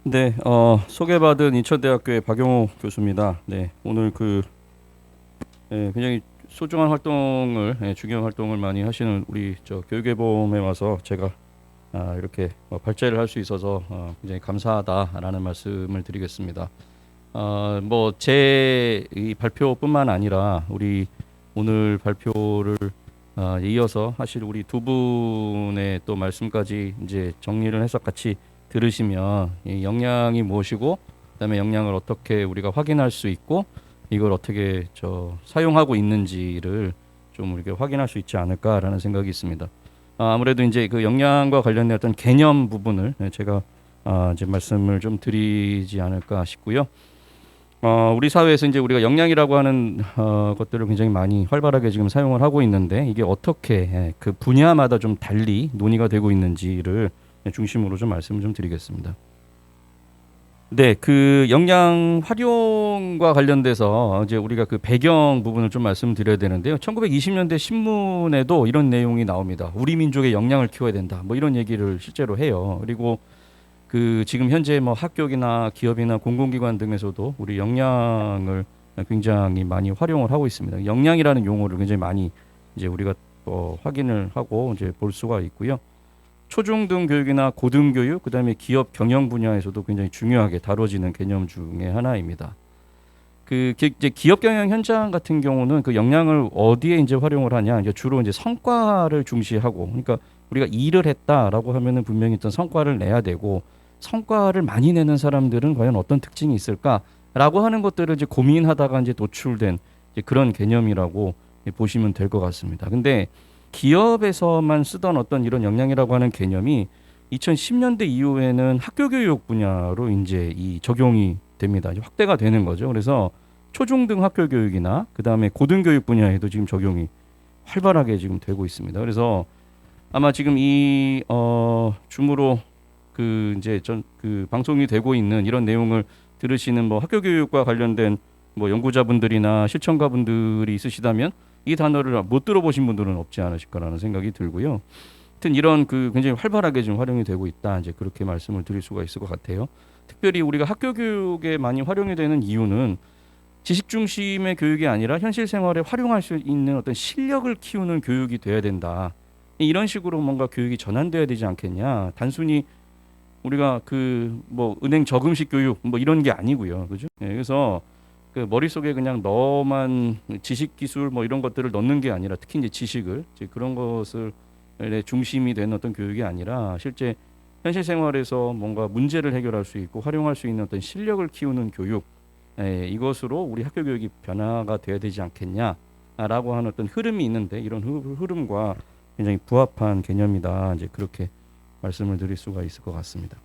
네, 소개받은 인천대학교의 박용호 교수입니다. 네, 오늘 굉장히 소중한 활동을, 중요한 활동을 많이 하시는 우리 교육애봄에 와서 제가 이렇게 발제를 할 수 있어서 굉장히 감사하다라는 말씀을 드리겠습니다. 뭐 제 이 발표뿐만 아니라 우리 오늘 발표를 이어서 하실 우리 두 분의 또 말씀까지 이제 정리를 해서 같이 들으시면 이 역량이 무엇이고 그다음에 역량을 어떻게 우리가 확인할 수 있고 이걸 어떻게 사용하고 있는지를 좀 이렇게 확인할 수 있지 않을까라는 생각이 있습니다. 아무래도 이제 그 역량과 관련된 어떤 개념 부분을 제가 이제 말씀을 좀 드리지 않을까 싶고요. 우리 사회에서 이제 우리가 역량이라고 하는 것들을 굉장히 많이 활발하게 지금 사용을 하고 있는데 이게 어떻게 그 분야마다 좀 달리 논의가 되고 있는지를 중심으로 좀 말씀을 좀 드리겠습니다. 네, 그 역량 활용과 관련돼서 이제 우리가 그 배경 부분을 좀 말씀드려야 되는데요. 1920년대 신문에도 이런 내용이 나옵니다. 우리 민족의 역량을 키워야 된다. 뭐 이런 얘기를 실제로 해요. 그리고 그 지금 현재 뭐 학교이나 기업이나 공공기관 등에서도 우리 역량을 굉장히 많이 활용을 하고 있습니다. 역량이라는 용어를 굉장히 많이 이제 우리가 확인을 하고 이제 볼 수가 있고요. 초중등 교육이나 고등교육, 그다음에 기업 경영 분야에서도 굉장히 중요하게 다뤄지는 개념 중에 하나입니다. 이제 기업 경영 현장 같은 경우는 그 역량을 어디에 이제 활용을 하냐? 이제 주로 이제 성과를 중시하고, 그러니까 우리가 일을 했다라고 하면은 분명히 어떤 성과를 내야 되고, 성과를 많이 내는 사람들은 과연 어떤 특징이 있을까라고 하는 것들을 이제 고민하다가 이제 도출된 이제 그런 개념이라고 보시면 될 것 같습니다. 근데 기업에서만 쓰던 어떤 이런 역량이라고 하는 개념이 2010년대 이후에는 학교 교육 분야로 이제 이 적용이 됩니다. 이제 확대가 되는 거죠. 그래서 초중등 학교 교육이나 그다음에 고등교육 분야에도 지금 적용이 활발하게 지금 되고 있습니다. 그래서 아마 지금 이 줌으로 그 이제 전 그 방송이 되고 있는 이런 내용을 들으시는 뭐 학교 교육과 관련된 뭐 연구자분들이나 실천가분들이 있으시다면 이 단어를 못 들어보신 분들은 없지 않으실까라는 생각이 들고요. 하여튼 이런 그 굉장히 활발하게 지금 활용이 되고 있다. 이제 그렇게 말씀을 드릴 수가 있을 것 같아요. 특별히 우리가 학교 교육에 많이 활용이 되는 이유는 지식 중심의 교육이 아니라 현실 생활에 활용할 수 있는 어떤 실력을 키우는 교육이 돼야 된다. 이런 식으로 뭔가 교육이 전환돼야 되지 않겠냐. 단순히 우리가 그 뭐 은행 저금식 교육 뭐 이런 게 아니고요. 그죠? 그래서 그 머릿속에 그냥 너만 지식 기술 뭐 이런 것들을 넣는 게 아니라 특히 이제 지식을 이제 그런 것을 중심이 되는 어떤 교육이 아니라 실제 현실 생활에서 뭔가 문제를 해결할 수 있고 활용할 수 있는 어떤 실력을 키우는 교육 이것으로 우리 학교 교육이 변화가 돼야 되지 않겠냐라고 하는 어떤 흐름이 있는데 이런 흐름과 굉장히 부합한 개념이다. 이제 그렇게 말씀을 드릴 수가 있을 것 같습니다.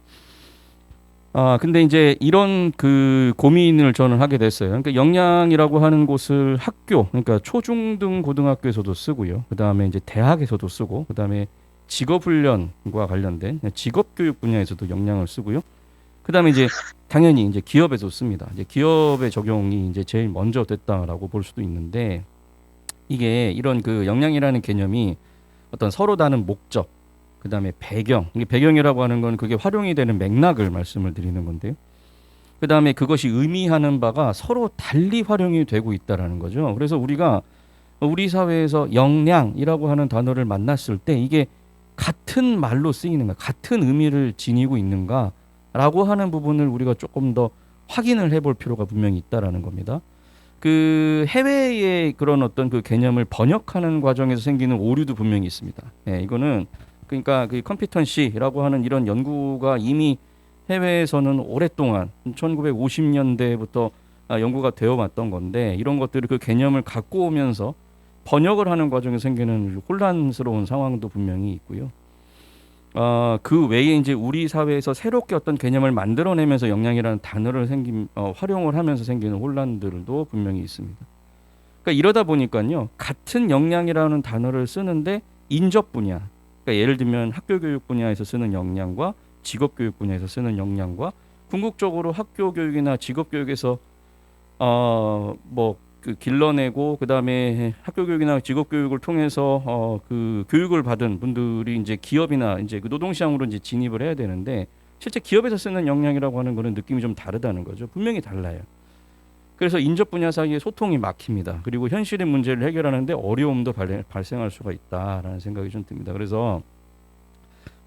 근데 이제 이런 그 고민을 저는 하게 됐어요. 그러니까 역량이라고 하는 곳을 학교, 그러니까 초중등 고등학교에서도 쓰고요. 그 다음에 이제 대학에서도 쓰고, 그 다음에 직업훈련과 관련된 직업교육 분야에서도 역량을 쓰고요. 그 다음에 이제 당연히 이제 기업에서 씁니다. 이제 기업의 적용이 이제 제일 먼저 됐다라고 볼 수도 있는데 이게 이런 그 역량이라는 개념이 어떤 서로 다른 목적, 그 다음에 배경. 이 배경이라고 하는 건 그게 활용이 되는 맥락을 말씀을 드리는 건데요. 그 다음에 그것이 의미하는 바가 서로 달리 활용이 되고 있다라는 거죠. 그래서 우리가 우리 사회에서 역량이라고 하는 단어를 만났을 때 이게 같은 말로 쓰이는가, 같은 의미를 지니고 있는가라고 하는 부분을 우리가 조금 더 확인을 해볼 필요가 분명히 있다라는 겁니다. 그 해외의 그런 어떤 그 개념을 번역하는 과정에서 생기는 오류도 분명히 있습니다. 이거는 그러니까 그 컴피턴시라고 하는 이런 연구가 이미 해외에서는 오랫동안 1950년대부터 연구가 되어 왔던 건데 이런 것들을 그 개념을 갖고 오면서 번역을 하는 과정에 생기는 혼란스러운 상황도 분명히 있고요. 그 외에 이제 우리 사회에서 새롭게 어떤 개념을 만들어내면서 역량이라는 단어를 활용을 하면서 생기는 혼란들도 분명히 있습니다. 그러니까 이러다 보니까요, 같은 역량이라는 단어를 쓰는데 인접 분야, 그러니까 예를 들면 학교 교육 분야에서 쓰는 역량과 직업 교육 분야에서 쓰는 역량과 궁극적으로 학교 교육이나 직업 교육에서 뭐 그 길러내고 그다음에 학교 교육이나 직업 교육을 통해서 그 교육을 받은 분들이 이제 기업이나 이제 그 노동 시장으로 이제 진입을 해야 되는데 실제 기업에서 쓰는 역량이라고 하는 거는 느낌이 좀 다르다는 거죠. 분명히 달라요. 그래서 인접 분야 사이에 소통이 막힙니다. 그리고 현실의 문제를 해결하는데 어려움도 발생할 수가 있다라는 생각이 좀 듭니다. 그래서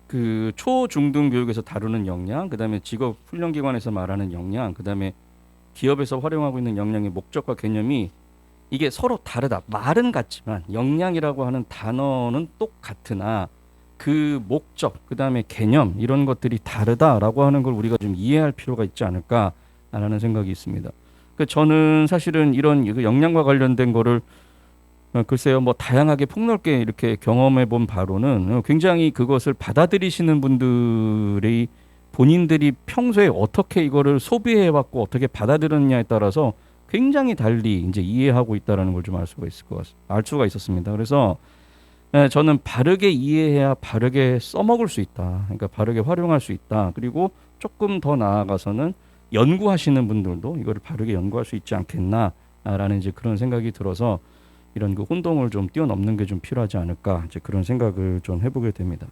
그 초중등 교육에서 다루는 역량, 그다음에 직업 훈련 기관에서 말하는 역량, 그다음에 기업에서 활용하고 있는 역량의 목적과 개념이 이게 서로 다르다. 말은 같지만 역량이라고 하는 단어는 똑같으나 그 목적, 그다음에 개념 이런 것들이 다르다라고 하는 걸 우리가 좀 이해할 필요가 있지 않을까라는 생각이 있습니다. 저는 사실은 이런 역량과 관련된 거를 글쎄요, 뭐 다양하게 폭넓게 이렇게 경험해 본 바로는 굉장히 그것을 받아들이시는 분들이 본인들이 평소에 어떻게 이거를 소비해 왔고 어떻게 받아들였냐에 따라서 굉장히 달리 이제 이해하고 있다라는 걸 좀 알 수가 있을 것 같습니다. 알 수가 있었습니다. 그래서 저는 바르게 이해해야 바르게 써먹을 수 있다. 그러니까 바르게 활용할 수 있다. 그리고 조금 더 나아가서는 연구하시는 분들도 이거를 바르게 연구할 수 있지 않겠나라는 이제 그런 생각이 들어서 이런 그 혼동을 좀 뛰어넘는 게 좀 필요하지 않을까 이제 그런 생각을 좀 해보게 됩니다.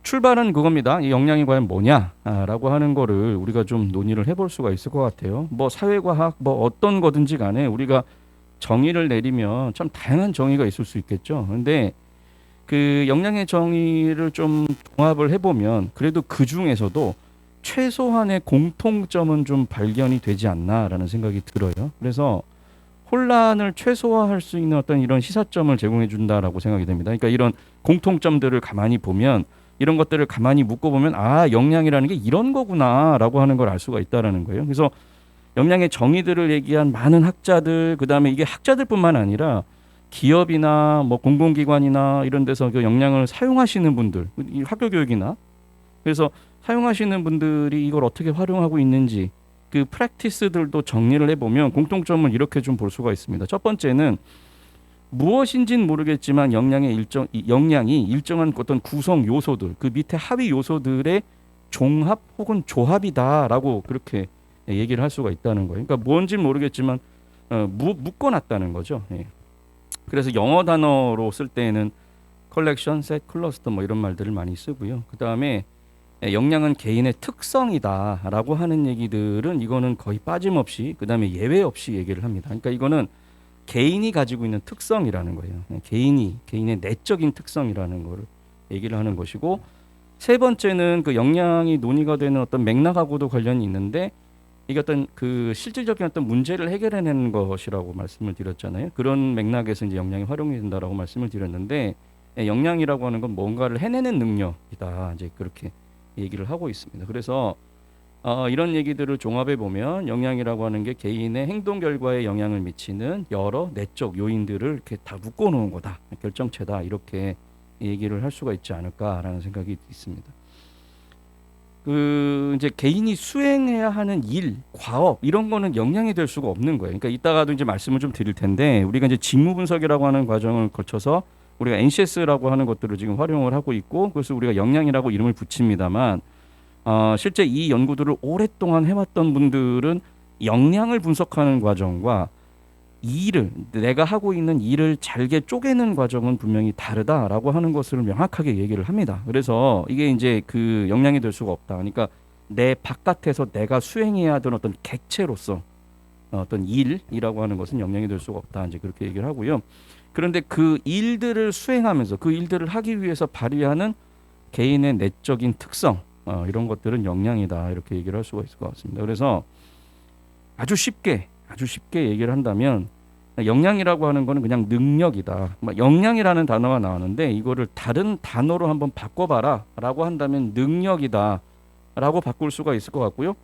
출발은 그겁니다. 이 역량이 과연 뭐냐라고 하는 거를 우리가 좀 논의를 해볼 수가 있을 것 같아요. 뭐 사회과학 뭐 어떤 거든지 간에 우리가 정의를 내리면 참 다양한 정의가 있을 수 있겠죠. 근데 그 역량의 정의를 좀 종합을 해보면 그래도 그 중에서도 최소한의 공통점은 좀 발견이 되지 않나라는 생각이 들어요. 그래서 혼란을 최소화할 수 있는 어떤 이런 시사점을 제공해 준다라고 생각이 됩니다. 그러니까 이런 공통점들을 가만히 보면 이런 것들을 가만히 묶어보면 아 역량이라는 게 이런 거구나라고 하는 걸 알 수가 있다라는 거예요. 그래서 역량의 정의들을 얘기한 많은 학자들, 그다음에 이게 학자들뿐만 아니라 기업이나 뭐 공공기관이나 이런 데서 그 역량을 사용하시는 분들, 학교 교육이나 그래서 사용하시는 분들이 이걸 어떻게 활용하고 있는지 그 프랙티스들도 정리를 해보면 공통점을 이렇게 좀 볼 수가 있습니다. 첫 번째는 무엇인지는 모르겠지만 역량이 일정한 어떤 구성 요소들, 그 밑에 하위 요소들의 종합 혹은 조합이다라고 그렇게 얘기를 할 수가 있다는 거예요. 그러니까 뭔지는 모르겠지만 묶어놨다는 거죠. 예. 그래서 영어 단어로 쓸 때에는 컬렉션, 셋, 클러스터 뭐 이런 말들을 많이 쓰고요. 그 다음에 역량은 개인의 특성이다라고 하는 얘기들은 이거는 거의 빠짐없이 그 다음에 예외 없이 얘기를 합니다. 그러니까 이거는 개인이 가지고 있는 특성이라는 거예요. 개인의 내적인 특성이라는 거를 얘기를 하는 것이고 세 번째는 그 역량이 논의가 되는 어떤 맥락하고도 관련이 있는데 이게 어떤 그 실질적인 어떤 문제를 해결해내는 것이라고 말씀을 드렸잖아요. 그런 맥락에서 이제 역량이 활용이 된다라고 말씀을 드렸는데 역량이라고 하는 건 뭔가를 해내는 능력이다. 이제 그렇게 얘기를 하고 있습니다. 그래서 이런 얘기들을 종합해 보면 역량이라고 하는 게 개인의 행동 결과에 영향을 미치는 여러 내적 요인들을 이렇게 다 묶어 놓은 거다. 결정체다. 이렇게 얘기를 할 수가 있지 않을까라는 생각이 있습니다. 그 이제 개인이 수행해야 하는 일, 과업 이런 거는 역량이 될 수가 없는 거예요. 그러니까 이따가도 이제 말씀을 좀 드릴 텐데 우리가 이제 직무 분석이라고 하는 과정을 거쳐서 우리가 NCS라고 하는 것들을 지금 활용을 하고 있고 그래서 우리가 역량이라고 이름을 붙입니다만 실제 이 연구들을 오랫동안 해왔던 분들은 역량을 분석하는 과정과 내가 하고 있는 일을 잘게 쪼개는 과정은 분명히 다르다라고 하는 것을 명확하게 얘기를 합니다. 그래서 이게 이제 그 역량이 될 수가 없다. 그러니까 내 바깥에서 내가 수행해야 하던 어떤 객체로서 어떤 일이라고 하는 것은 역량이 될 수가 없다. 이제 그렇게 얘기를 하고요. 그런데 그 일들을 수행하면서 그 일들을 하기 위해서 발휘하는 개인의 내적인 특성 이런 것들은 역량이다. 이렇게 얘기를 할 수가 있을 것 같습니다. 그래서 아주 쉽게 얘기를 한다면 역량이라고 하는 거는 그냥 능력이다. 역량이라는 단어가 나오는데 이거를 다른 단어로 한번 바꿔봐라 라고 한다면 능력이다 라고 바꿀 수가 있을 것 같고요.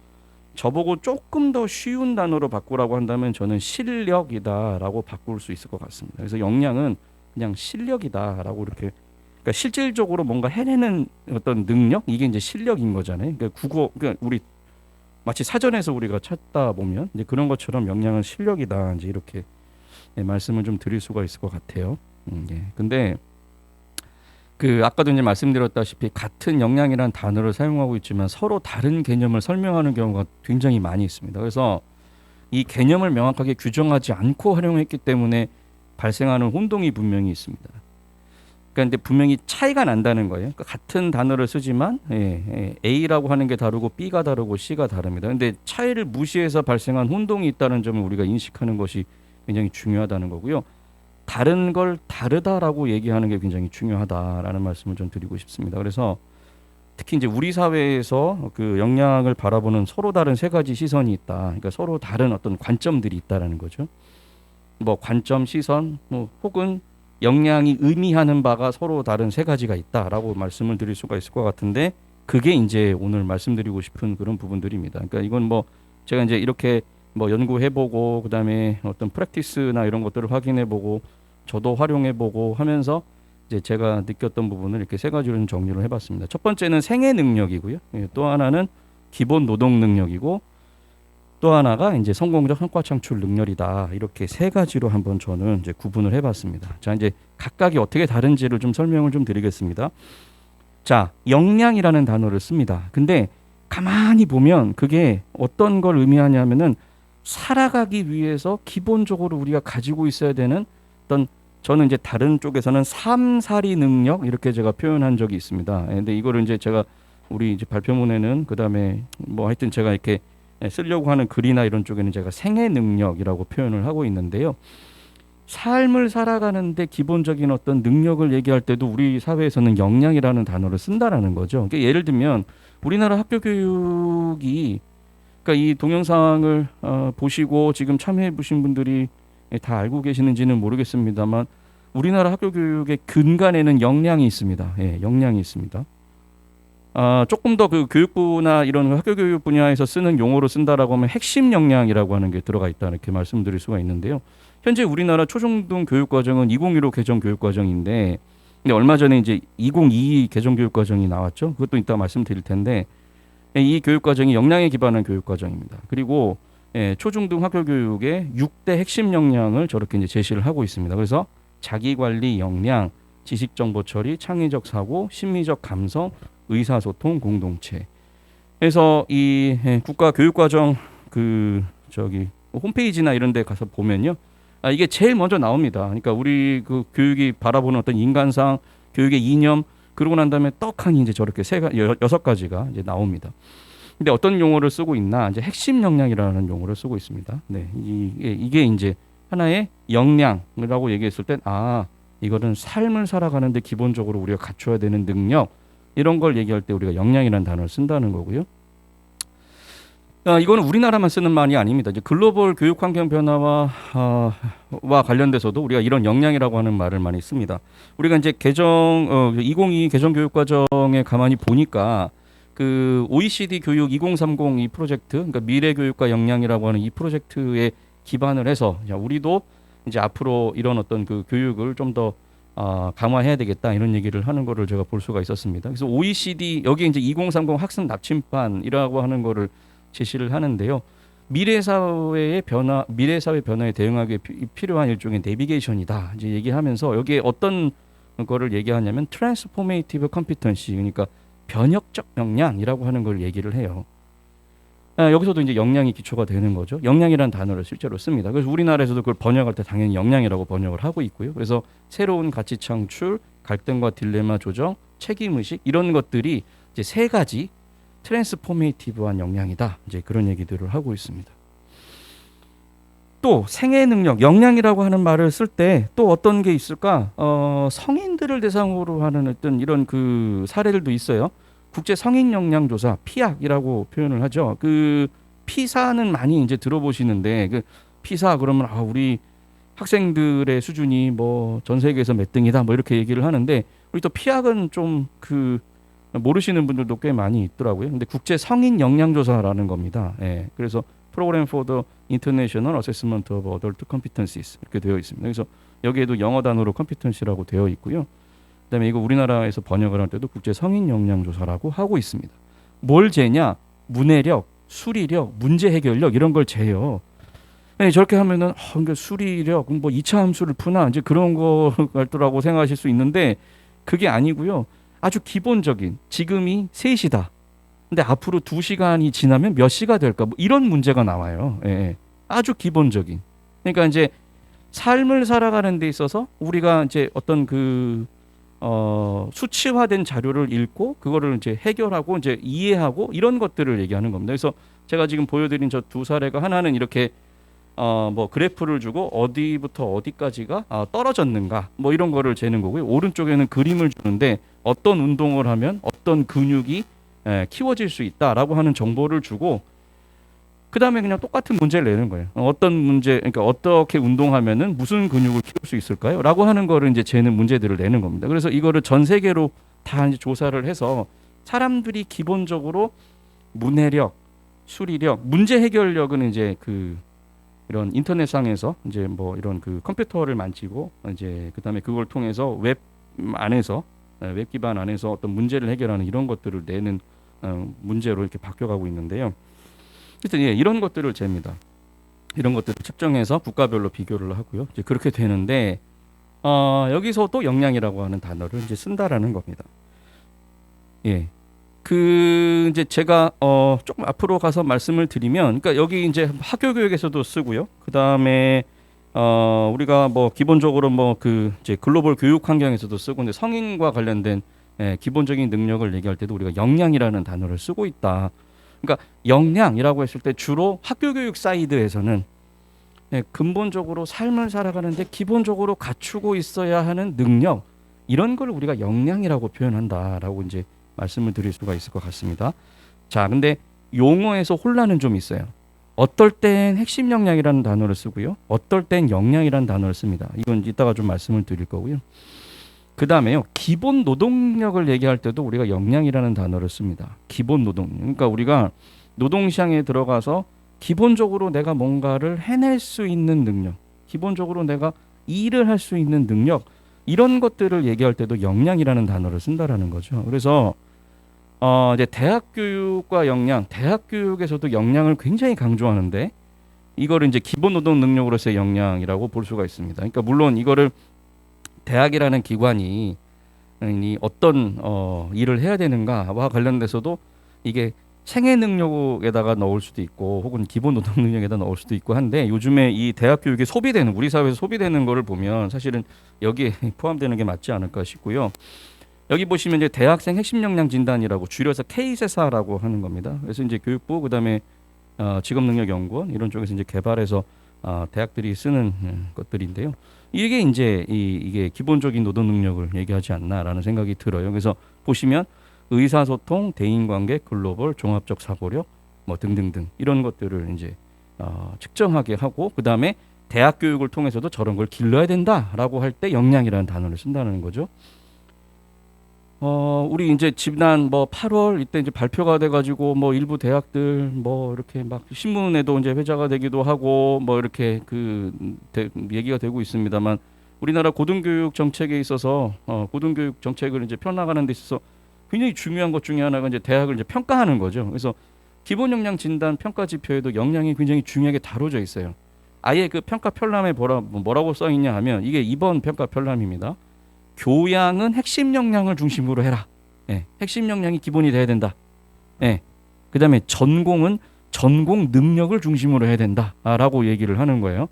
저보고 조금 더 쉬운 단어로 바꾸라고 한다면 저는 실력이다 라고 바꿀 수 있을 것 같습니다. 그래서 역량은 그냥 실력이다 라고 이렇게 그러니까 실질적으로 뭔가 해내는 어떤 능력 이게 이제 실력인 거잖아요. 그러니까 우리 마치 사전에서 우리가 찾다 보면 이제 그런 것처럼 역량은 실력이다 이제 이렇게 말씀을 좀 드릴 수가 있을 것 같아요. 예. 근데 그 아까도 이제 말씀드렸다시피 같은 역량이라는 단어를 사용하고 있지만 서로 다른 개념을 설명하는 경우가 굉장히 많이 있습니다. 그래서 이 개념을 명확하게 규정하지 않고 활용했기 때문에 발생하는 혼동이 분명히 있습니다. 그러니까 근데 분명히 차이가 난다는 거예요. 그러니까 같은 단어를 쓰지만 A라고 하는 게 다르고 B가 다르고 C가 다릅니다. 근데 차이를 무시해서 발생한 혼동이 있다는 점을 우리가 인식하는 것이 굉장히 중요하다는 거고요. 다른 걸 다르다라고 얘기하는 게 굉장히 중요하다라는 말씀을 좀 드리고 싶습니다. 그래서 특히 이제 우리 사회에서 그 영양을 바라보는 서로 다른 세 가지 시선이 있다. 그러니까 서로 다른 어떤 관점들이 있다라는 거죠. 뭐 관점, 시선, 뭐 혹은 영양이 의미하는 바가 서로 다른 세 가지가 있다라고 말씀을 드릴 수가 있을 것 같은데 그게 이제 오늘 말씀드리고 싶은 그런 부분들입니다. 그러니까 이건 뭐 제가 이제 이렇게 뭐 연구해보고 그다음에 어떤 프랙티스나 이런 것들을 확인해보고 저도 활용해보고 하면서 이제 제가 느꼈던 부분을 이렇게 세 가지로 좀 정리를 해봤습니다. 첫 번째는 생애 능력이고요. 또 하나는 기본 노동 능력이고 또 하나가 이제 성공적 성과 창출 능력이다. 이렇게 세 가지로 한번 저는 이제 구분을 해봤습니다. 자, 이제 각각이 어떻게 다른지를 좀 설명을 좀 드리겠습니다. 자, 역량이라는 단어를 씁니다. 근데 가만히 보면 그게 어떤 걸 의미하냐면은 살아가기 위해서 기본적으로 우리가 가지고 있어야 되는 어떤 저는 이제 다른 쪽에서는 삶살이 능력 이렇게 제가 표현한 적이 있습니다. 근데 이거를 이제 제가 우리 이제 발표문에는 그다음에 뭐 하여튼 제가 이렇게 쓰려고 하는 글이나 이런 쪽에는 제가 생애 능력이라고 표현을 하고 있는데요. 삶을 살아가는데 기본적인 어떤 능력을 얘기할 때도 우리 사회에서는 역량이라는 단어를 쓴다라는 거죠. 그러니까 예를 들면 우리나라 학교 교육이 그러니까 이 동영상을 보시고 지금 참여해 보신 분들이 다 알고 계시는지는 모르겠습니다만 우리나라 학교 교육의 근간에는 역량이 있습니다. 역량이 있습니다. 조금 더 그 교육부나 이런 학교 교육 분야에서 쓰는 용어로 쓴다라고 하면 핵심 역량이라고 하는 게 들어가 있다 이렇게 말씀드릴 수가 있는데요. 현재 우리나라 초중등 교육과정은 2015 개정 교육과정인데 근데 얼마 전에 이제 2022 개정 교육과정이 나왔죠. 그것도 이따 말씀드릴 텐데 이 교육과정이 역량에 기반한 교육과정입니다. 그리고 초중등 학교 교육의 6대 핵심 역량을 저렇게 이제 제시를 하고 있습니다. 그래서 자기관리 역량, 지식정보 처리, 창의적 사고, 심리적 감성, 의사소통, 공동체. 그래서 이 국가교육과정 그 저기 홈페이지나 이런 데 가서 보면요. 이게 제일 먼저 나옵니다. 그러니까 우리 그 교육이 바라보는 어떤 인간상, 교육의 이념, 그러고 난 다음에 떡하니 이제 저렇게 여섯 가지가 이제 나옵니다. 근데 어떤 용어를 쓰고 있나? 이제 핵심 역량이라는 용어를 쓰고 있습니다. 네, 이게 이제 하나의 역량이라고 얘기했을 땐 이거는 삶을 살아가는데 기본적으로 우리가 갖춰야 되는 능력 이런 걸 얘기할 때 우리가 역량이라는 단어를 쓴다는 거고요. 이거는 우리나라만 쓰는 말이 아닙니다. 이제 글로벌 교육 환경 변화와 관련돼서도 우리가 이런 역량이라고 하는 말을 많이 씁니다. 우리가 이제 2022 개정 교육 과정에 가만히 보니까 그 OECD 교육 2030 이 프로젝트, 그러니까 미래 교육과 역량이라고 하는 이 프로젝트에 기반을 해서 우리도 이제 앞으로 이런 어떤 그 교육을 좀 더 강화해야 되겠다 이런 얘기를 하는 거를 제가 볼 수가 있었습니다. 그래서 OECD 여기 이제 2030 학습 나침반이라고 하는 거를 제시를 하는데요. 미래 사회 변화에 대응하기 위해 필요한 일종의 내비게이션이다. 이제 얘기하면서 여기에 어떤 거를 얘기하냐면 트랜스포메이티브 컴피턴시, 그러니까 변혁적 역량이라고 하는 걸 얘기를 해요. 여기서도 이제 역량이 기초가 되는 거죠. 역량이라는 단어를 실제로 씁니다. 그래서 우리나라에서도 그걸 번역할 때 당연히 역량이라고 번역을 하고 있고요. 그래서 새로운 가치 창출, 갈등과 딜레마 조정, 책임의식 이런 것들이 이제 세 가지 트랜스포메이티브한 역량이다. 이제 그런 얘기들을 하고 있습니다. 또 생애 능력, 역량이라고 하는 말을 쓸 때 또 어떤 게 있을까? 성인들을 대상으로 하는 어떤 이런 그 사례들도 있어요. 국제 성인 역량 조사 피약이라고 표현을 하죠. 그 피사는 많이 이제 들어보시는데 그 피사 그러면 우리 학생들의 수준이 뭐 전 세계에서 몇 등이다 뭐 이렇게 얘기를 하는데 우리 또 피약은 좀 그 모르시는 분들도 꽤 많이 있더라고요. 근데 국제 성인 역량 조사라는 겁니다. 그래서 Program for the International Assessment of Adult Competencies 이렇게 되어 있습니다. 그래서 여기에도 영어 단어로 competency라고 되어 있고요. 그다음에 이거 우리나라에서 번역을 할 때도 국제 성인 역량 조사라고 하고 있습니다. 뭘 재냐? 문해력, 수리력, 문제 해결력 이런 걸 재요. 저렇게 하면은 그러니까 수리력, 뭐 2차 함수를 푸나 이제 그런 거 같더라고 생각하실 수 있는데 그게 아니고요. 아주 기본적인 지금이 3시다. 근데 앞으로 2시간이 지나면 몇 시가 될까? 뭐 이런 문제가 나와요. 아주 기본적인. 그러니까 이제 삶을 살아가는 데 있어서 우리가 이제 어떤 그 수치화된 자료를 읽고 그거를 이제 해결하고 이제 이해하고 이런 것들을 얘기하는 겁니다. 그래서 제가 지금 보여드린 저 두 사례가 하나는 이렇게 뭐 그래프를 주고 어디부터 어디까지가 떨어졌는가 뭐 이런 거를 재는 거고요. 오른쪽에는 그림을 주는데 어떤 운동을 하면 어떤 근육이 키워질 수 있다라고 하는 정보를 주고 그 다음에 그냥 똑같은 문제를 내는 거예요. 어떤 문제, 그러니까 어떻게 운동하면은 무슨 근육을 키울 수 있을까요? 라고 하는 거를 이제 재는 문제들을 내는 겁니다. 그래서 이거를 전 세계로 다 이제 조사를 해서 사람들이 기본적으로 문해력, 수리력, 문제 해결력은 이제 그 이런 인터넷상에서 이제 뭐 이런 그 컴퓨터를 만지고 이제 그 다음에 그걸 통해서 웹 안에서 웹 기반 안에서 어떤 문제를 해결하는 이런 것들을 내는 문제로 이렇게 바뀌어가고 있는데요. 하여튼 예, 이런 것들을 잽니다. 이런 것들을 측정해서 국가별로 비교를 하고요. 이제 그렇게 되는데 여기서 또 역량이라고 하는 단어를 이제 쓴다라는 겁니다. 예. 그 이제 제가 조금 앞으로 가서 말씀을 드리면, 그러니까 여기 이제 학교 교육에서도 쓰고요. 그 다음에 우리가 뭐 기본적으로 뭐 그 이제 글로벌 교육 환경에서도 쓰고, 근데 성인과 관련된 기본적인 능력을 얘기할 때도 우리가 역량이라는 단어를 쓰고 있다. 그러니까 역량이라고 했을 때 주로 학교 교육 사이드에서는 근본적으로 삶을 살아가는데 기본적으로 갖추고 있어야 하는 능력, 이런 걸 우리가 역량이라고 표현한다라고 이제 말씀을 드릴 수가 있을 것 같습니다. 자, 근데 용어에서 혼란은 좀 있어요. 어떨 땐 핵심 역량이라는 단어를 쓰고요. 어떨 땐 역량이라는 단어를 씁니다. 이건 이따가 좀 말씀을 드릴 거고요. 그 다음에요, 기본 노동력을 얘기할 때도 우리가 역량이라는 단어를 씁니다. 기본 노동력. 그러니까 우리가 노동시장에 들어가서 기본적으로 내가 뭔가를 해낼 수 있는 능력, 기본적으로 내가 일을 할 수 있는 능력, 이런 것들을 얘기할 때도 역량이라는 단어를 쓴다라는 거죠. 그래서 이제 대학 교육과 역량, 대학 교육에서도 역량을 굉장히 강조하는데 이거를 이제 기본 노동 능력으로서의 역량이라고 볼 수가 있습니다. 그러니까 물론 이거를 대학이라는 기관이 어떤 일을 해야 되는가와 관련돼서도 이게 생애 능력에다가 넣을 수도 있고 혹은 기본 노동 능력에다 넣을 수도 있고 한데, 요즘에 이 대학 교육에 소비되는, 우리 사회에서 소비되는 거를 보면 사실은 여기에 포함되는 게 맞지 않을까 싶고요. 여기 보시면 이제 대학생 핵심 역량 진단이라고 줄여서 K세사라고 하는 겁니다. 그래서 이제 교육부, 그다음에 직업능력연구원 이런 쪽에서 이제 개발해서 대학들이 쓰는 것들인데요. 이게 이제 이게 기본적인 노동 능력을 얘기하지 않나라는 생각이 들어요. 그래서 보시면 의사소통, 대인관계, 글로벌, 종합적 사고력, 뭐 등등등 이런 것들을 이제 측정하게 하고, 그 다음에 대학 교육을 통해서도 저런 걸 길러야 된다라고 할 때 역량이라는 단어를 쓴다는 거죠. 우리 이제 지난 뭐 8월 이때 이제 발표가 돼가지고 뭐 일부 대학들 뭐 이렇게 막 신문에도 이제 회자가 되기도 하고 뭐 이렇게 얘기가 되고 있습니다만, 우리나라 고등교육 정책에 있어서 고등교육 정책을 이제 펴나가는 데 있어서 굉장히 중요한 것 중에 하나가 이제 대학을 이제 평가하는 거죠. 그래서 기본 역량 진단 평가 지표에도 역량이 굉장히 중요하게 다뤄져 있어요. 아예 그 평가 편람에 뭐라고 써 있냐 하면, 이게 이번 평가 편람입니다. 교양은 핵심 역량을 중심으로 해라. 예, 핵심 역량이 기본이 돼야 된다. 예, 그 다음에 전공은 전공 능력을 중심으로 해야 된다라고 얘기를 하는 거예요.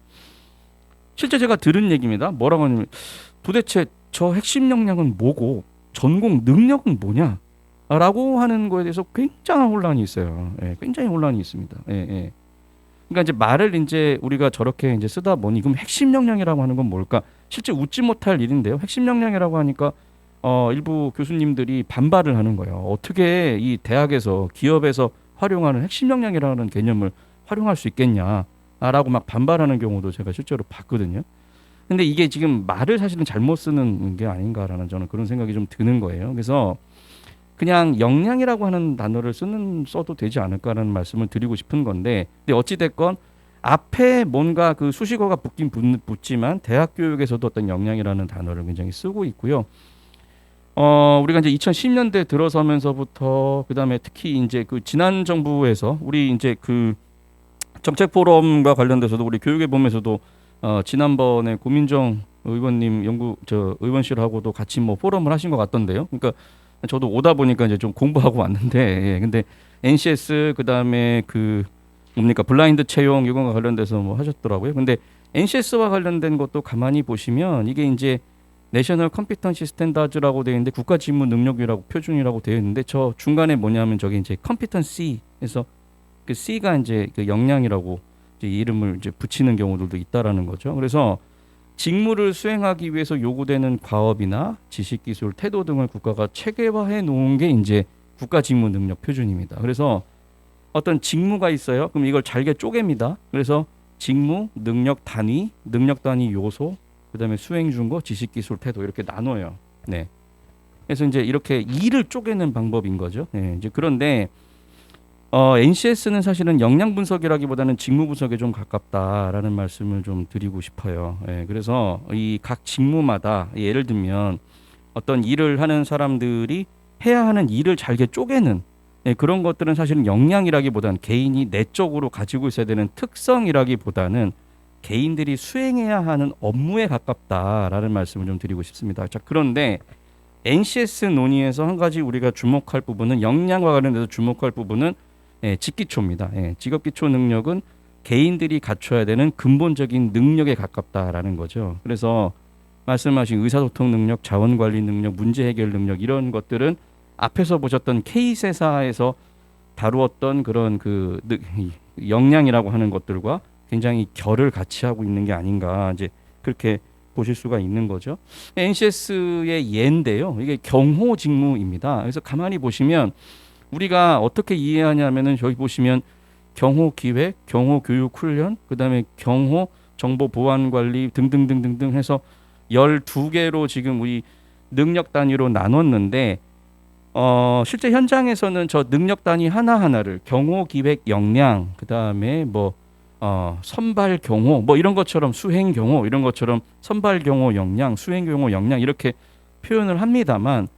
실제 제가 들은 얘기입니다. 뭐라고 하냐면, 도대체 저 핵심 역량은 뭐고 전공 능력은 뭐냐? 라고 하는 거에 대해서 굉장한 혼란이 있어요. 예, 굉장히 혼란이 있습니다. 예, 예. 그러니까 이제 말을 이제 우리가 저렇게 이제 쓰다 보니, 그럼 핵심 역량이라고 하는 건 뭘까? 실제 웃지 못할 일인데요. 핵심 역량이라고 하니까 일부 교수님들이 반발을 하는 거예요. 어떻게 이 대학에서, 기업에서 활용하는 핵심 역량이라는 개념을 활용할 수 있겠냐라고 막 반발하는 경우도 제가 실제로 봤거든요. 근데 이게 지금 말을 사실은 잘못 쓰는 게 아닌가라는 저는 그런 생각이 좀 드는 거예요. 그래서 그냥 역량이라고 하는 단어를 써도 되지 않을까라는 말씀을 드리고 싶은 건데, 근데 어찌됐건 앞에 뭔가 그 수식어가 붙긴 붙지만 대학 교육에서도 어떤 역량이라는 단어를 굉장히 쓰고 있고요. 우리가 이제 2010년대 들어서면서부터, 그다음에 특히 이제 그 지난 정부에서 우리 이제 그 정책 포럼과 관련돼서도 우리 교육에 보면서도 지난번에 고민정 의원님 의원실하고도 같이 뭐 포럼을 하신 것 같던데요. 그러니까 저도 오다 보니까 이제 좀 공부하고 왔는데, 예, 근데 NCS 그다음에 그 뭡니까 블라인드 채용 이건과 관련돼서 뭐 하셨더라고요. 근데 NCS와 관련된 것도 가만히 보시면 이게 이제 내셔널 컴피턴시 스탠다드라고 되어 있는데 국가 직무 능력이라고 표준이라고 되어 있는데 저 중간에 뭐냐면 저게 이제 컴피턴시에서 그 C가 이제 그 역량이라고 이제 이름을 이제 붙이는 경우들도 있다라는 거죠. 그래서 직무를 수행하기 위해서 요구되는 과업이나 지식, 기술, 태도 등을 국가가 체계화해 놓은 게 이제 국가 직무 능력 표준입니다. 그래서 어떤 직무가 있어요. 그럼 이걸 잘게 쪼갭니다. 그래서 직무, 능력 단위, 능력 단위 요소, 그다음에 수행 준거, 지식, 기술, 태도 이렇게 나눠요. 네. 그래서 이제 이렇게 일을 쪼개는 방법인 거죠. 네. 이제 그런데 NCS는 사실은 역량 분석이라기보다는 직무 분석에 좀 가깝다라는 말씀을 좀 드리고 싶어요. 예, 그래서 이 각 직무마다 예를 들면 어떤 일을 하는 사람들이 해야 하는 일을 잘게 쪼개는 그런 것들은 사실은 역량이라기보다는 개인이 내적으로 가지고 있어야 되는 특성이라기보다는 개인들이 수행해야 하는 업무에 가깝다라는 말씀을 좀 드리고 싶습니다. 자, 그런데 NCS 논의에서 한 가지 우리가 주목할 부분은 역량과 관련해서 주목할 부분은 직기초입니다. 직업기초 능력은 개인들이 갖춰야 되는 근본적인 능력에 가깝다라는 거죠. 그래서 말씀하신 의사소통 능력, 자원관리 능력, 문제 해결 능력 이런 것들은 앞에서 보셨던 K세사에서 다루었던 그런 그 역량이라고 하는 것들과 굉장히 결을 같이 하고 있는 게 아닌가 이제 그렇게 보실 수가 있는 거죠. NCS의 예인데요. 이게 경호 직무입니다. 그래서 가만히 보시면 우리가 어떻게 이해하냐면은 저기 보시면 경호 기획, 경호 교육 훈련, 그다음에 경호 정보 보안 관리 등등등등등 해서 12개로 지금 우리 능력 단위로 나눴는데 실제 현장에서는 저 능력 단위 하나하나를 경호 기획 역량, 그다음에 뭐 선발 경호 뭐 이런 것처럼 수행 경호 이런 것처럼 선발 경호 역량, 수행 경호 역량 이렇게 표현을 합니다만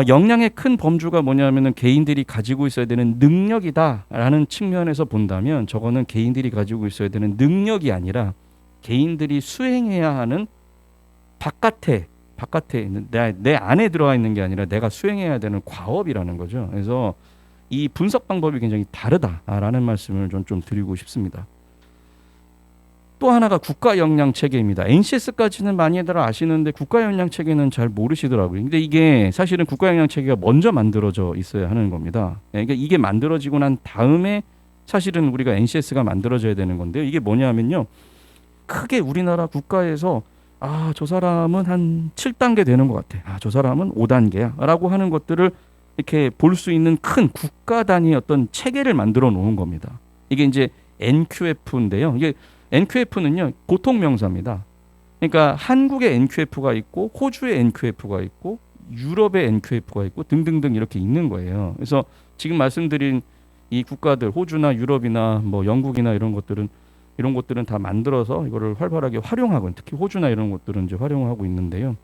역량의 큰 범주가 뭐냐면은 개인들이 가지고 있어야 되는 능력이다라는 측면에서 본다면 저거는 개인들이 가지고 있어야 되는 능력이 아니라 개인들이 수행해야 하는 바깥에 내 안에 들어가 있는 게 아니라 내가 수행해야 되는 과업이라는 거죠. 그래서 이 분석 방법이 굉장히 다르다라는 말씀을 좀 드리고 싶습니다. 또 하나가 국가 역량 체계입니다. NCS까지는 많이들 아시는데 국가 역량 체계는 잘 모르시더라고요. 근데 이게 사실은 국가 역량 체계가 먼저 만들어져 있어야 하는 겁니다. 그러니까 이게 만들어지고 난 다음에 사실은 우리가 NCS가 만들어져야 되는 건데요. 이게 뭐냐면요. 크게 우리나라 국가에서 저 사람은 한 7단계 되는 것 같아. 저 사람은 5단계야. 라고 하는 것들을 이렇게 볼 수 있는 큰 국가 단위 어떤 체계를 만들어 놓은 겁니다. 이게 이제 NQF인데요. 이게 NQF는요, 보통 명사입니다. 그러니까 한국의 NQF가 있고, 호주의 NQF가 있고, 유럽의 NQF가 있고, 등등등 이렇게 있는 거예요. 그래서 지금 말씀드린 이 국가들, 호주나 유럽이나 뭐 영국이나 이런 것들은 다 만들어서 이거를 활발하게 활용하고, 특히 호주나 이런 것들은 이제 활용하고 있는데요.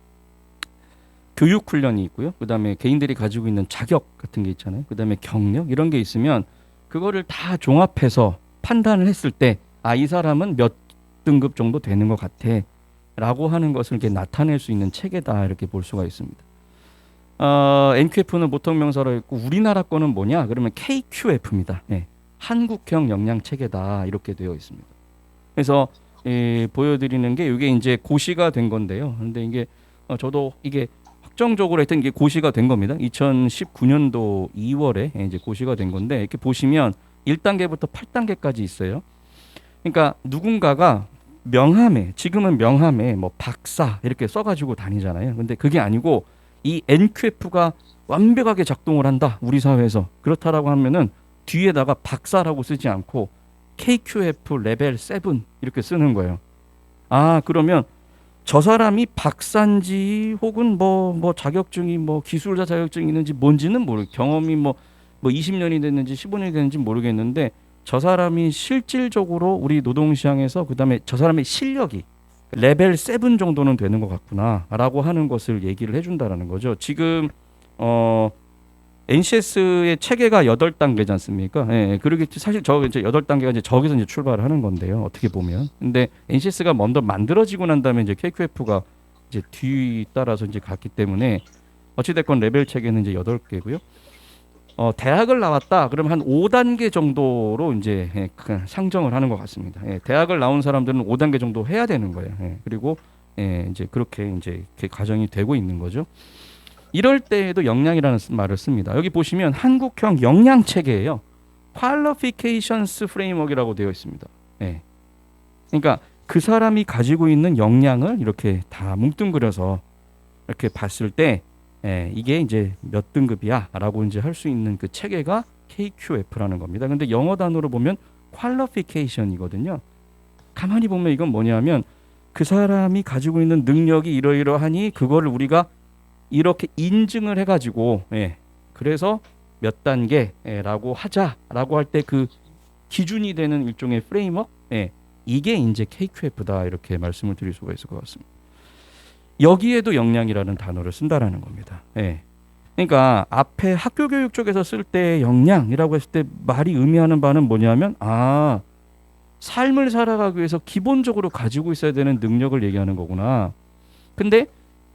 교육 훈련이 있고요. 그다음에 개인들이 가지고 있는 자격 같은 게 있잖아요. 그다음에 경력 이런 게 있으면 그거를 다 종합해서 판단을 했을 때 이 사람은 몇 등급 정도 되는 것 같아 라고 하는 것을 이렇게 나타낼 수 있는 체계다 이렇게 볼 수가 있습니다. NQF는 보통 명사로 있고 우리나라 거는 뭐냐 그러면 KQF입니다. 한국형 역량 체계다 이렇게 되어 있습니다. 그래서 보여드리는 게 이게 이제 고시가 된 건데요. 근데 이게 저도 이게 확정적으로 하여튼 이게 고시가 된 겁니다. 2019년도 2월에 이제 고시가 된 건데 이렇게 보시면 1단계부터 8단계까지 있어요. 그러니까 누군가가 명함에 지금은 명함에 뭐 박사 이렇게 써가지고 다니잖아요. 근데 그게 아니고 이 NQF가 완벽하게 작동을 한다. 우리 사회에서 그렇다라고 하면은 뒤에다가 박사라고 쓰지 않고 KQF 레벨 7 이렇게 쓰는 거예요. 그러면 저 사람이 박사인지 혹은 뭐 자격증이 뭐 기술자 자격증이 있는지 뭔지는 경험이 뭐 20년이 됐는지 15년이 됐는지 모르겠는데 저 사람이 실질적으로 우리 노동시장에서 그다음에 저 사람의 실력이 레벨 7 정도는 되는 것 같구나라고 하는 것을 얘기를 해준다라는 거죠. 지금 NCS의 체계가 8단계지 않습니까? 그러기 사실 저 이제 8단계가 이제 저기서 이제 출발을 하는 건데요. 어떻게 보면. 근데 NCS가 먼저 만들어지고 난 다음에 이제 KQF가 이제 뒤따라서 이제 갔기 때문에 어찌 됐건 레벨 체계는 이제 8개고요. 대학을 나왔다 그러면 한 5단계 정도로 이제 상정을 하는 것 같습니다. 대학을 나온 사람들은 5단계 정도 해야 되는 거예요. 그리고 이제 그렇게 이제 가정이 되고 있는 거죠. 이럴 때에도 역량이라는 말을 씁니다. 여기 보시면 한국형 역량 체계예요. Qualifications Framework이라고 되어 있습니다. 예. 그러니까 그 사람이 가지고 있는 역량을 이렇게 다 뭉뚱그려서 이렇게 봤을 때 이게 이제 몇 등급이야라고 이제 할 수 있는 그 체계가 KQF라는 겁니다. 근데 영어 단어로 보면 qualification이거든요. 가만히 보면 이건 뭐냐면 그 사람이 가지고 있는 능력이 이러이러하니 그거를 우리가 이렇게 인증을 해가지고 그래서 몇 단계라고 하자라고 할 때 그 기준이 되는 일종의 프레임워크 이게 이제 KQF다 이렇게 말씀을 드릴 수가 있을 것 같습니다. 여기에도 역량이라는 단어를 쓴다라는 겁니다. 그러니까 앞에 학교 교육 쪽에서 쓸 때 역량이라고 했을 때 말이 의미하는 바는 뭐냐면 삶을 살아가기 위해서 기본적으로 가지고 있어야 되는 능력을 얘기하는 거구나. 근데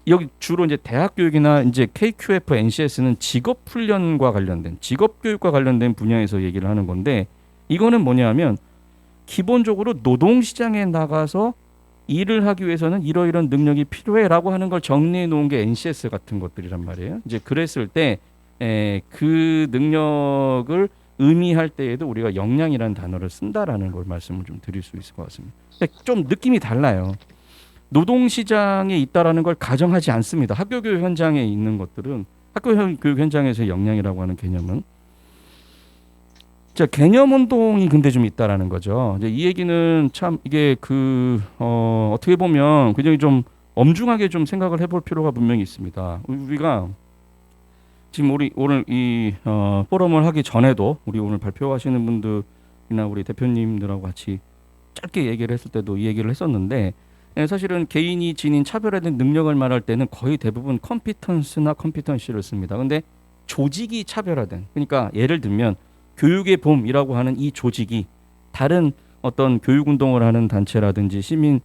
여기 주로 이제 대학 교육이나 이제 KQF, NCS는 직업 훈련과 관련된 직업 교육과 관련된 분야에서 얘기를 하는 건데 이거는 뭐냐면 기본적으로 노동 시장에 나가서 일을 하기 위해서는 이러이런 능력이 필요해라고 하는 걸 정리해 놓은 게 NCS 같은 것들이란 말이에요. 이제 그랬을 때 그 능력을 의미할 때에도 우리가 역량이라는 단어를 쓴다라는 걸 말씀을 좀 드릴 수 있을 것 같습니다. 좀 느낌이 달라요. 노동 시장에 있다라는 걸 가정하지 않습니다. 학교 교육 현장에 있는 것들은 학교 교육 현장에서의 역량이라고 하는 개념은 자, 개념 운동이 근데 좀 있다라는 거죠. 이제 이 얘기는 참 이게 어떻게 보면 굉장히 좀 엄중하게 좀 생각을 해볼 필요가 분명히 있습니다. 우리가 지금 오늘 이 포럼을 하기 전에도 우리 오늘 발표하시는 분들이나 우리 대표님들하고 같이 짧게 얘기를 했을 때도 이 얘기를 했었는데 사실은 개인이 지닌 차별화된 능력을 말할 때는 거의 대부분 컴피턴스나 컴피턴시를 씁니다. 근데 조직이 차별화된 그러니까 예를 들면 교육의 봄이라고 하는 이 조직이 다른 어떤 교육 운동을 하는 단체라든지 시민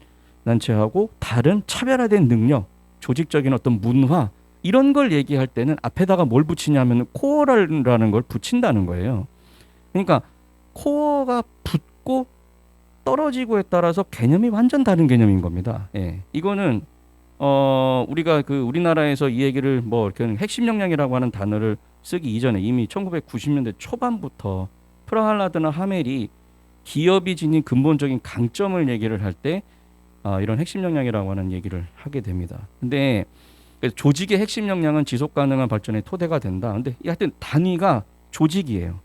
단체하고 다른 차별화된 능력, 조직적인 어떤 문화 이런 걸 얘기할 때는 앞에다가 뭘 붙이냐면 코어라는 걸 붙인다는 거예요. 그러니까 코어가 붙고 떨어지고에 따라서 개념이 완전 다른 개념인 겁니다. 이거는 우리가 그 우리나라에서 이 얘기를 뭐 이렇게 핵심 역량이라고 하는 단어를 쓰기 이전에 이미 1990년대 초반부터 프라할라드나 하멜이 기업이 지닌 근본적인 강점을 얘기를 할 때 이런 핵심 역량이라고 하는 얘기를 하게 됩니다. 근데 조직의 핵심 역량은 지속 가능한 발전의 토대가 된다. 근데 하여튼 단위가 조직이에요.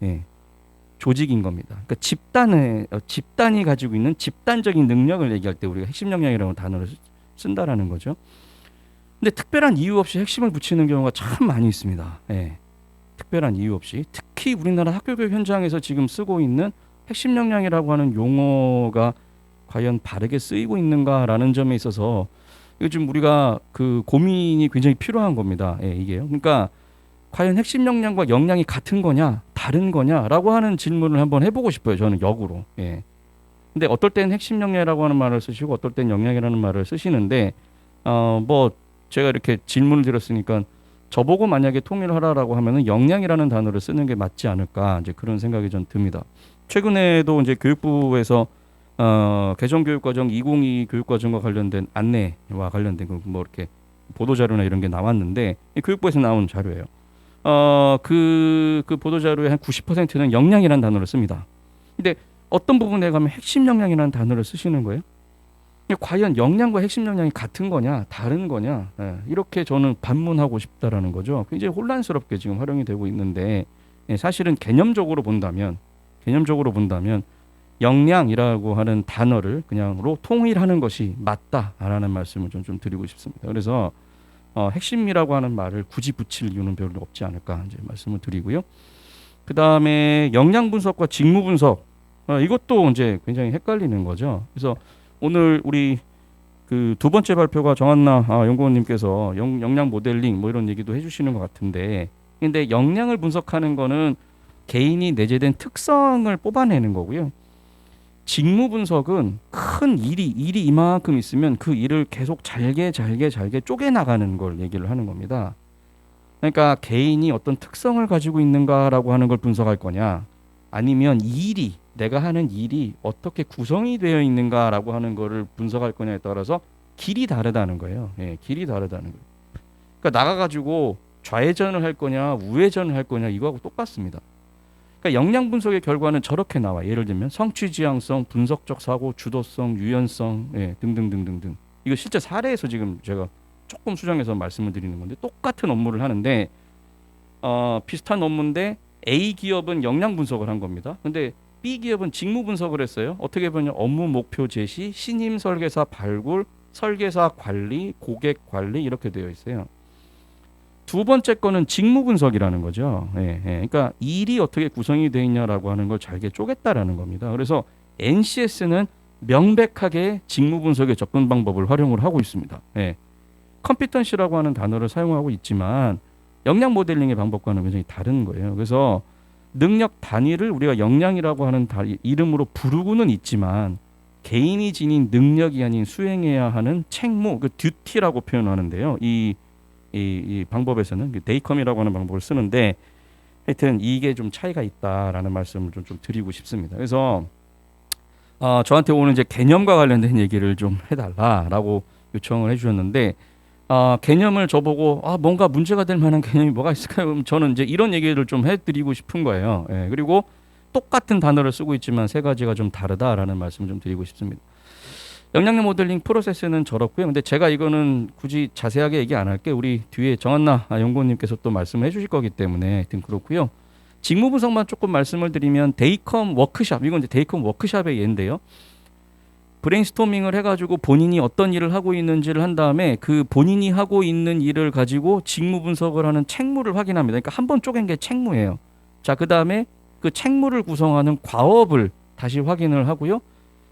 조직인 겁니다. 그러니까 집단이 가지고 있는 집단적인 능력을 얘기할 때 우리가 핵심 역량이라는 단어를 쓴다라는 거죠. 근데 특별한 이유 없이 핵심을 붙이는 경우가 참 많이 있습니다. 특별한 이유 없이 특히 우리나라 학교 교육 현장에서 지금 쓰고 있는 핵심 역량이라고 하는 용어가 과연 바르게 쓰이고 있는가라는 점에 있어서 요즘 우리가 그 고민이 굉장히 필요한 겁니다. 이게요. 그러니까 과연 핵심 역량과 역량이 같은 거냐, 다른 거냐라고 하는 질문을 한번 해보고 싶어요. 저는 역으로. 근데 어떨 땐 핵심 역량이라고 하는 말을 쓰시고 어떨 땐 역량이라는 말을 쓰시는데 뭐 제가 이렇게 질문을 드렸으니까 저보고 만약에 통일하라라고 하면은 역량이라는 단어를 쓰는 게 맞지 않을까 이제 그런 생각이 좀 듭니다. 최근에도 이제 교육부에서 개정교육과정 2022 교육과정과 관련된 안내와 관련된 뭐 이렇게 보도자료나 이런 게 나왔는데 교육부에서 나온 자료예요. 그 보도자료의 한 90%는 역량이라는 단어를 씁니다. 근데 어떤 부분에 가면 핵심 역량이라는 단어를 쓰시는 거예요. 과연 역량과 핵심 역량이 같은 거냐, 다른 거냐, 이렇게 저는 반문하고 싶다라는 거죠. 굉장히 혼란스럽게 지금 활용이 되고 있는데 사실은 개념적으로 본다면 역량이라고 하는 단어를 그냥로 통일하는 것이 맞다라는 말씀을 좀 드리고 싶습니다. 그래서 핵심이라고 하는 말을 굳이 붙일 이유는 별로 없지 않을까 이제 말씀을 드리고요. 그 다음에 역량 분석과 직무 분석 이것도 이제 굉장히 헷갈리는 거죠. 그래서 오늘 우리 그 두 번째 발표가 정한나 연구원님께서 역량 모델링 뭐 이런 얘기도 해주시는 것 같은데, 근데 역량을 분석하는 거는 개인이 내재된 특성을 뽑아내는 거고요. 직무 분석은 큰 일이 이만큼 있으면 그 일을 계속 잘게 쪼개나가는 걸 얘기를 하는 겁니다. 그러니까 개인이 어떤 특성을 가지고 있는가라고 하는 걸 분석할 거냐, 아니면 내가 하는 일이 어떻게 구성이 되어 있는가라고 하는 거를 분석할 거냐에 따라서 길이 다르다는 거예요. 예, 길이 다르다는 거예요. 그러니까 나가가지고 좌회전을 할 거냐 우회전을 할 거냐 이거하고 똑같습니다. 그러니까 영양 분석의 결과는 저렇게 나와. 예를 들면 성취 지향성, 분석적 사고, 주도성, 유연성, 예, 등등등등등. 이거 실제 사례에서 지금 제가 조금 수정해서 말씀을 드리는 건데 똑같은 업무를 하는데 비슷한 업무인데 A 기업은 영양 분석을 한 겁니다. 근데 B 기업은 직무 분석을 했어요. 어떻게 보면 업무 목표 제시, 신임 설계사 발굴, 설계사 관리, 고객 관리 이렇게 되어 있어요. 두 번째 거는 직무 분석이라는 거죠. 예, 예. 그러니까 일이 어떻게 구성이 되어 있냐라고 하는 걸 잘게 쪼갰다라는 겁니다. 그래서 NCS는 명백하게 직무 분석의 접근 방법을 활용을 하고 있습니다. 예. 컴피턴시라고 하는 단어를 사용하고 있지만 역량 모델링의 방법과는 굉장히 다른 거예요. 그래서 능력 단위를 우리가 역량이라고 하는 이름으로 부르고는 있지만 개인이 지닌 능력이 아닌 수행해야 하는 책무, 그 듀티라고 표현하는데요. 이 방법에서는 데이컴이라고 하는 방법을 쓰는데 하여튼 이게 좀 차이가 있다라는 말씀을 좀 드리고 싶습니다. 그래서 저한테 오늘 이제 개념과 관련된 얘기를 좀 해달라라고 요청을 해주셨는데 개념을 저보고 뭔가 문제가 될 만한 개념이 뭐가 있을까요? 그럼 저는 이제 이런 얘기를 좀 해드리고 싶은 거예요. 예, 그리고 똑같은 단어를 쓰고 있지만 세 가지가 좀 다르다라는 말씀을 좀 드리고 싶습니다. 역량력 모델링 프로세스는 저렇고요. 근데 제가 이거는 굳이 자세하게 얘기 안 할게요. 우리 뒤에 정한나 연구원님께서 또 말씀을 해주실 거기 때문에 하여튼 그렇고요. 직무 분석만 조금 말씀을 드리면 데이컴 워크샵, 이건 이제 데이컴 워크샵의 예인데요. 브레인스토밍을 해가지고 본인이 어떤 일을 하고 있는지를 한 다음에 그 본인이 하고 있는 일을 가지고 직무 분석을 하는 책무를 확인합니다. 그러니까 한 번 쪼갠 게 책무예요. 자, 그 다음에 그 책무를 구성하는 과업을 다시 확인을 하고요.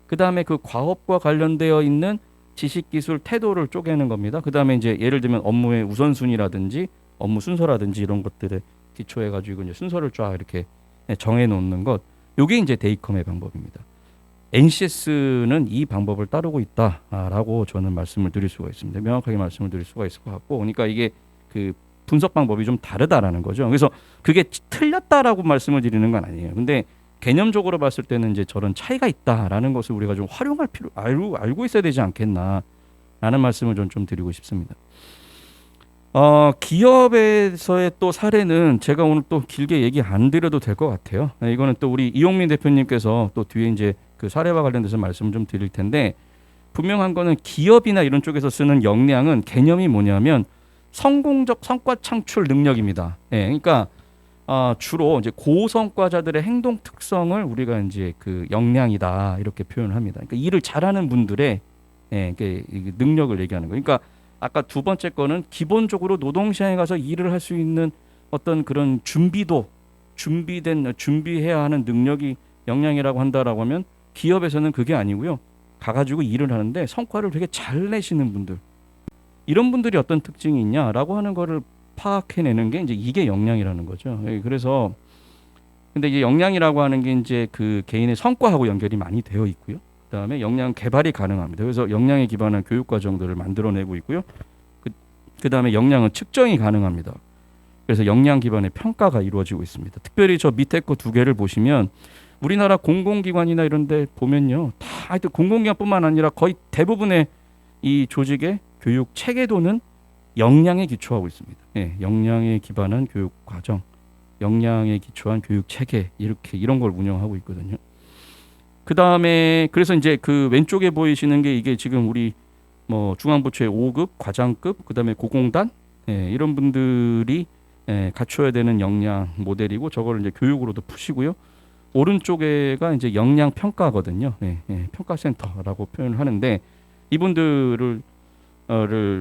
그 다음에 그 과업과 관련되어 있는 지식, 기술, 태도를 쪼개는 겁니다. 그 다음에 이제 예를 들면 업무의 우선순위라든지 업무 순서라든지 이런 것들에 기초해가지고 이제 순서를 쫙 이렇게 정해 놓는 것. 요게 이제 데이컴의 방법입니다. NCS는 이 방법을 따르고 있다라고 저는 말씀을 드릴 수가 있습니다. 명확하게 말씀을 드릴 수가 있을 것 같고, 그러니까 이게 그 분석 방법이 좀 다르다라는 거죠. 그래서 그게 틀렸다라고 말씀을 드리는 건 아니에요. 근데 개념적으로 봤을 때는 이제 저런 차이가 있다라는 것을 우리가 좀 활용할 필요 알고 있어야 되지 않겠나라는 말씀을 좀 드리고 싶습니다. 기업에서의 또 사례는 제가 오늘 또 길게 얘기 안 드려도 될 것 같아요. 이거는 또 우리 이용민 대표님께서 또 뒤에 이제 그 사례와 관련돼서 말씀을 좀 드릴 텐데, 분명한 거는 기업이나 이런 쪽에서 쓰는 역량은 개념이 뭐냐면 성공적 성과 창출 능력입니다. 예, 그러니까 주로 이제 고성과자들의 행동 특성을 우리가 이제 그 역량이다 이렇게 표현을 합니다. 그러니까 일을 잘하는 분들의 능력을 얘기하는 거예요. 그러니까 아까 두 번째 거는 기본적으로 노동시장에 가서 일을 할 수 있는 어떤 그런 준비해야 하는 능력이 역량이라고 한다라고 하면 기업에서는 그게 아니고요. 가가지고 일을 하는데 성과를 되게 잘 내시는 분들, 이런 분들이 어떤 특징이 있냐라고 하는 거를 파악해내는 게 이제 이게 역량이라는 거죠. 그래서 근데 이제 역량이라고 하는 게 이제 그 개인의 성과하고 연결이 많이 되어 있고요. 그다음에 역량 개발이 가능합니다. 그래서 역량에 기반한 교육 과정들을 만들어내고 있고요. 그다음에 역량은 측정이 가능합니다. 그래서 역량 기반의 평가가 이루어지고 있습니다. 특별히 저 밑에 거 두 개를 보시면 우리나라 공공기관이나 이런 데 보면요. 다 하여튼 공공기관뿐만 아니라 거의 대부분의 이 조직의 교육 체계도는 역량에 기초하고 있습니다. 예, 역량에 기반한 교육 과정, 역량에 기초한 교육 체계 이런 걸 운영하고 있거든요. 그 다음에 그래서 이제 그 왼쪽에 보이시는 게 이게 지금 우리 뭐 중앙부처의 5급, 과장급, 그 다음에 고공단 이런 분들이 갖춰야 되는 역량 모델이고 저걸 이제 교육으로도 푸시고요. 오른쪽에가 이제 역량 평가거든요. 평가센터라고 표현을 하는데 이분들을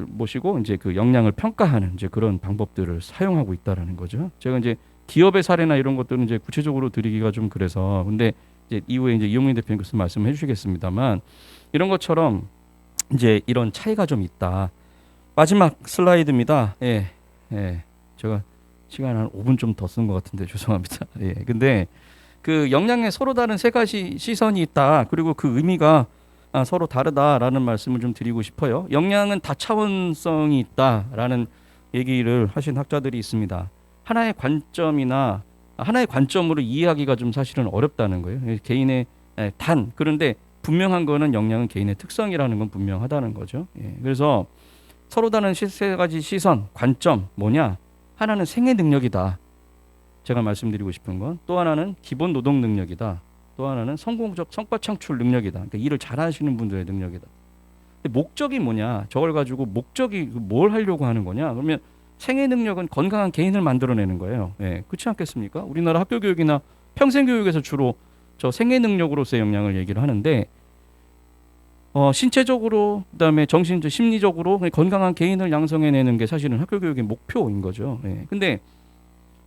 모시고 이제 그 역량을 평가하는 이제 그런 방법들을 사용하고 있다라는 거죠. 제가 이제 기업의 사례나 이런 것들은 이제 구체적으로 드리기가 좀 그래서 근데 이제 이후에 이제 이용민 대표님께서 말씀해 주시겠습니다만 이런 것처럼 이제 이런 차이가 좀 있다. 마지막 슬라이드입니다. 제가 시간 한 5분 좀 더 쓴 것 같은데 죄송합니다. 근데 그 역량에 서로 다른 세 가지 시선이 있다. 그리고 그 의미가 서로 다르다라는 말씀을 좀 드리고 싶어요. 역량은 다차원성이 있다라는 얘기를 하신 학자들이 있습니다. 하나의 관점으로 이해하기가 좀 사실은 어렵다는 거예요. 개인의 그런데 분명한 거는 영양은 개인의 특성이라는 건 분명하다는 거죠. 예. 그래서 서로 다른 세 가지 시선, 관점 뭐냐? 하나는 생애 능력이다. 제가 말씀드리고 싶은 건 또 하나는 기본 노동 능력이다. 또 하나는 성공적 성과 창출 능력이다. 그러니까 일을 잘하시는 분들의 능력이다. 근데 목적이 뭐냐? 저걸 가지고 목적이 뭘 하려고 하는 거냐? 그러면 생애 능력은 건강한 개인을 만들어내는 거예요. 예, 그렇지 않겠습니까? 우리나라 학교 교육이나 평생 교육에서 주로 저 생애 능력으로서의 역량을 얘기를 하는데 신체적으로 그다음에 정신적 심리적으로 건강한 개인을 양성해내는 게 사실은 학교 교육의 목표인 거죠. 예. 근데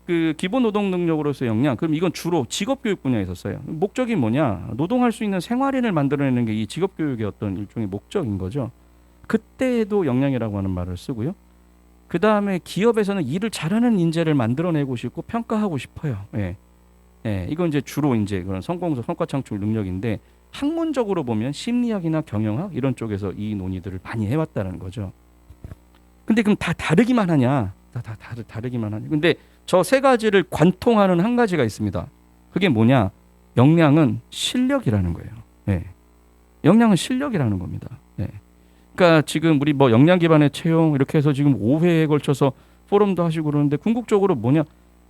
그 기본 노동 능력으로서의 역량, 그럼 이건 주로 직업 교육 분야에서 써요. 목적이 뭐냐? 노동할 수 있는 생활인을 만들어내는 게 이 직업 교육의 어떤 일종의 목적인 거죠. 그때도 역량이라고 하는 말을 쓰고요. 그 다음에 기업에서는 일을 잘하는 인재를 만들어내고 싶고 평가하고 싶어요. 예. 예, 이건 이제 주로 이제 그런 성공적 성과 창출 능력인데 학문적으로 보면 심리학이나 경영학 이런 쪽에서 이 논의들을 많이 해왔다는 거죠. 근데 그럼 다 다르기만 하냐? 다르기만 하냐? 근데 저 세 가지를 관통하는 한 가지가 있습니다. 그게 뭐냐? 역량은 실력이라는 거예요. 예. 역량은 실력이라는 겁니다. 예. 그러니까 지금 우리 뭐 역량 기반의 채용 이렇게 해서 지금 5회에 걸쳐서 포럼도 하시고 그러는데 궁극적으로 뭐냐?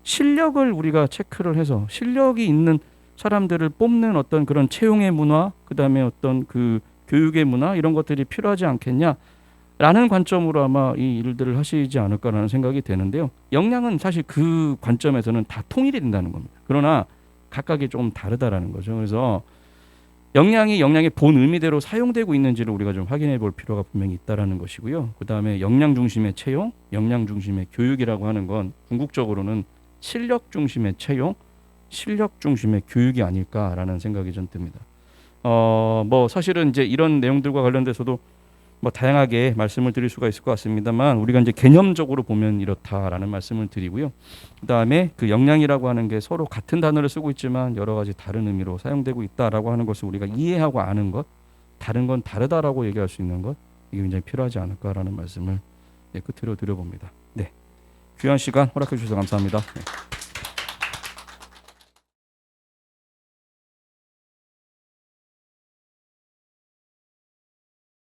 실력을 우리가 체크를 해서 실력이 있는 사람들을 뽑는 어떤 그런 채용의 문화, 그다음에 어떤 그 교육의 문화 이런 것들이 필요하지 않겠냐라는 관점으로 아마 이 일들을 하시지 않을까라는 생각이 되는데요. 역량은 사실 그 관점에서는 다 통일이 된다는 겁니다. 그러나 각각이 조금 다르다라는 거죠. 그래서 역량이 역량의 본 의미대로 사용되고 있는지를 우리가 좀 확인해 볼 필요가 분명히 있다라는 것이고요. 그다음에 역량 중심의 채용, 역량 중심의 교육이라고 하는 건 궁극적으로는 실력 중심의 채용, 실력 중심의 교육이 아닐까라는 생각이 좀 듭니다. 뭐 사실은 이제 이런 내용들과 관련돼서도 뭐 다양하게 말씀을 드릴 수가 있을 것 같습니다만 우리가 이제 개념적으로 보면 이렇다라는 말씀을 드리고요. 그다음에 그 역량이라고 하는 게 서로 같은 단어를 쓰고 있지만 여러 가지 다른 의미로 사용되고 있다라고 하는 것을 우리가 이해하고 아는 것, 다른 건 다르다라고 얘기할 수 있는 것, 이게 굉장히 필요하지 않을까라는 말씀을 끝으로 드려봅니다. 네, 귀한 시간 허락해 주셔서 감사합니다. 네.